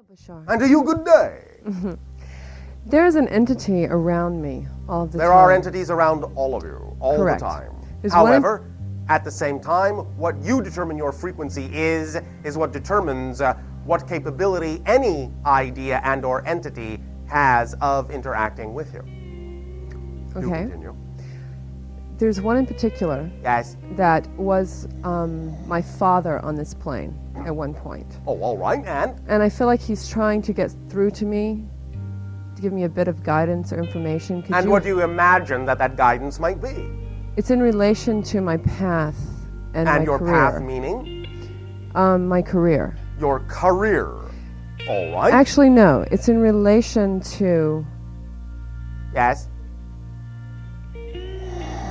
Hello, Bashar. And to you, good day. There is an entity around me all of the time. There are entities around all of you, all Correct. the time. There's However, at the same time, what you determine your frequency is what determines what capability any idea and or entity has of interacting with you. Do Okay. continue. There's one in particular Yes. that was my father on this plane at one point. Oh, all right. And I feel like he's trying to get through to me, to give me a bit of guidance or information. And what do you imagine that guidance might be? It's in relation to my path and my your career. path meaning? My career. Your career. All right. Actually, no. It's in relation to Yes.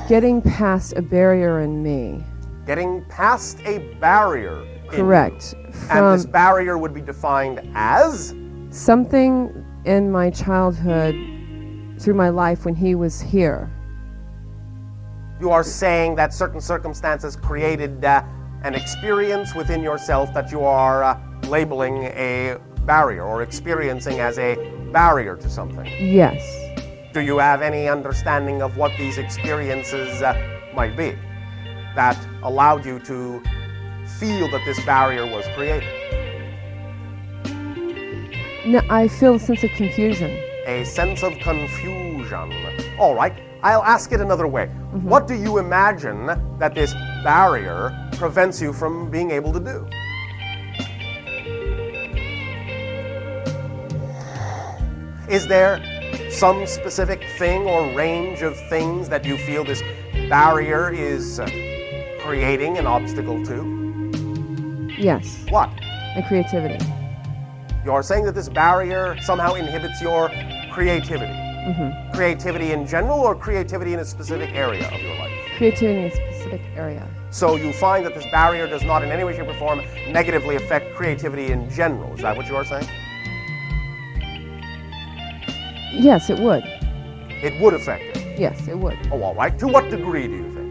getting past a barrier in me. Getting past a barrier. in you. Correct. And this barrier would be defined as? Something in my childhood, through my life when he was here. You are saying that certain circumstances created an experience within yourself that you are labeling a barrier or experiencing as a barrier to something. Yes. Do you have any understanding of what these experiences might be that allowed you to feel that this barrier was created? No, I feel a sense of confusion. A sense of confusion. All right, I'll ask it another way. What do you imagine that this barrier prevents you from being able to do? Is there some specific thing or range of things that you feel this barrier is creating an obstacle to? Yes. What? My creativity. You're saying that this barrier somehow inhibits your creativity. Creativity in general or creativity in a specific area of your life? Creativity in a specific area. So you find that this barrier does not in any way, shape, or form negatively affect creativity in general. Is that what you are saying? Yes, it would. It would affect it. Yes, it would. Oh, all right. To what degree do you think?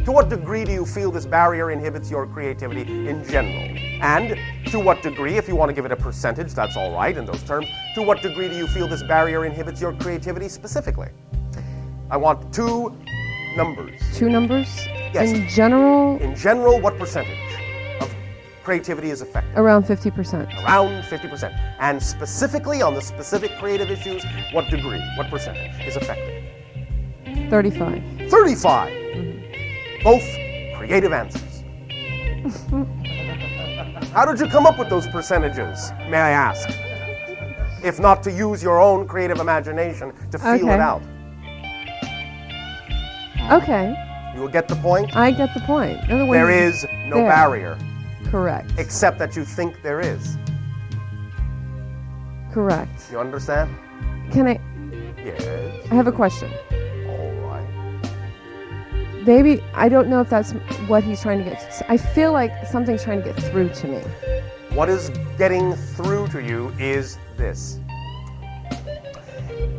To what degree do you feel this barrier inhibits your creativity in general? And to what degree, if you want to give it a percentage, that's all right in those terms, to what degree do you feel this barrier inhibits your creativity specifically? I want two numbers. Two numbers? Yes. In general, In general, what percentage of creativity is affected? around 50%. Around 50%. And specifically on the specific creative issues, what degree, what percentage is affected? 35. 35. Both creative answers. How did you come up with those percentages, may I ask? If not to use your own creative imagination to feel Okay. it out. Okay, You will get the point? I get the point. In other words, There is no there. barrier, Correct. except that you think there is. Correct. You understand? Can I Yes. have a question? All right. Maybe, I don't know if that's what he's trying to get. I feel like something's trying to get through to me. What is getting through to you is this.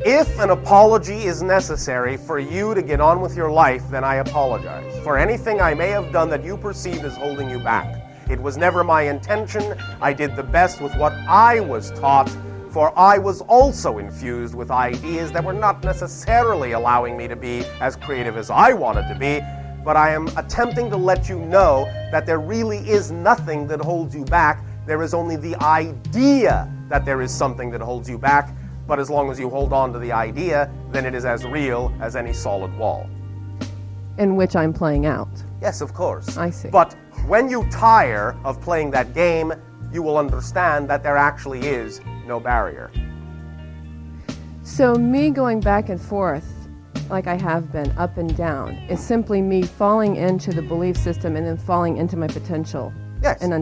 If an apology is necessary for you to get on with your life, then I apologize for anything I may have done that you perceive as holding you back. It was never my intention. I did the best with what I was taught, for I was also infused with ideas that were not necessarily allowing me to be as creative as I wanted to be, but I am attempting to let you know that there really is nothing that holds you back. There is only the idea that there is something that holds you back, but as long as you hold on to the idea, then it is as real as any solid wall. In which I'm playing out. Yes, of course. I see. But when you tire of playing that game, you will understand that there actually is no barrier. So me going back and forth, like I have been, up and down, is simply me falling into the belief system and then falling into my potential. Yes. And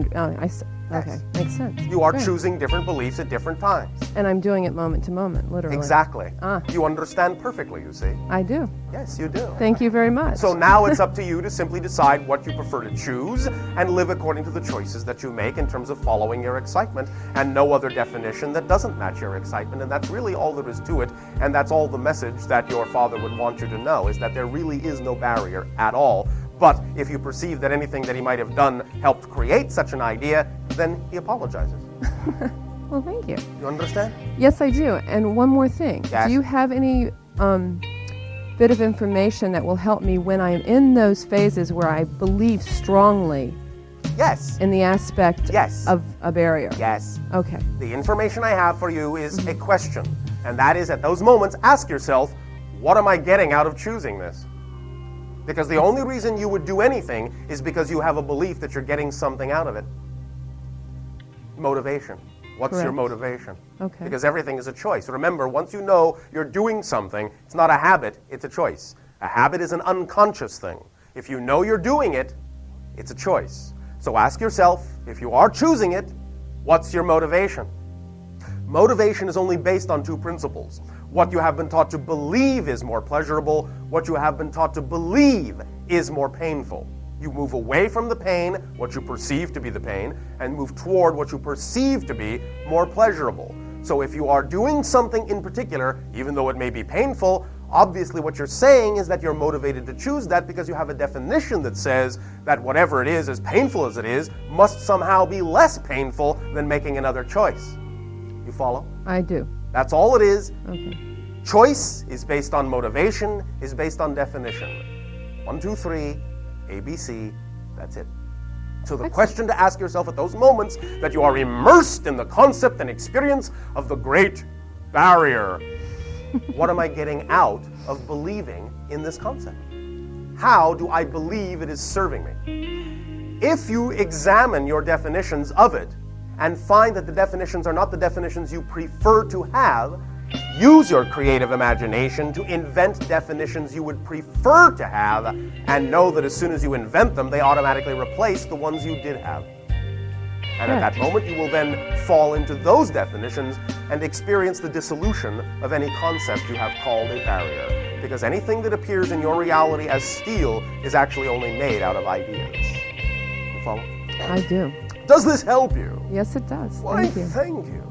okay, makes sense. You are Great. choosing different beliefs at different times. And I'm doing it moment to moment, literally. Exactly. Ah. You understand perfectly, you see. I do. Yes, you do. Thank you very much. So now it's up to you to simply decide what you prefer to choose and live according to the choices that you make in terms of following your excitement, and no other definition that doesn't match your excitement. And that's really all there is to it, and that's all the message that your father would want you to know, is that there really is no barrier at all, But if you perceive that anything that he might have done helped create such an idea, then he apologizes. Well, thank you. You understand? Yes, I do. And one more thing. Yes. Do you have any bit of information that will help me when I'm in those phases where I believe strongly Yes. in the aspect Yes. of a barrier? Yes. Okay. The information I have for you is a question. And that is, at those moments, ask yourself, what am I getting out of choosing this? Because the only reason you would do anything is because you have a belief that you're getting something out of it. Motivation. What's your Correct. motivation? Okay. Because everything is a choice. Remember, once you know you're doing something, it's not a habit, it's a choice. A habit is an unconscious thing. If you know you're doing it, it's a choice. So ask yourself, if you are choosing it, what's your motivation? Motivation is only based on two principles. What you have been taught to believe is more pleasurable. What you have been taught to believe is more painful. You move away from the pain, what you perceive to be the pain, and move toward what you perceive to be more pleasurable. So if you are doing something in particular, even though it may be painful, obviously what you're saying is that you're motivated to choose that because you have a definition that says that whatever it is, as painful as it is, must somehow be less painful than making another choice. You follow? I do. That's all it is. Okay. Choice is based on motivation, is based on definition. 1, 2, 3, ABC, that's it. So the question to ask yourself at those moments that you are immersed in the concept and experience of the great barrier, what am I getting out of believing in this concept? How do I believe it is serving me? If you examine your definitions of it and find that the definitions are not the definitions you prefer to have, use your creative imagination to invent definitions you would prefer to have, and know that as soon as you invent them, they automatically replace the ones you did have. And at that moment, you will then fall into those definitions and experience the dissolution of any concept you have called a barrier. Because anything that appears in your reality as steel is actually only made out of ideas. You follow? I do. Does this help you? Yes, it does. Why, Thank you. thank you.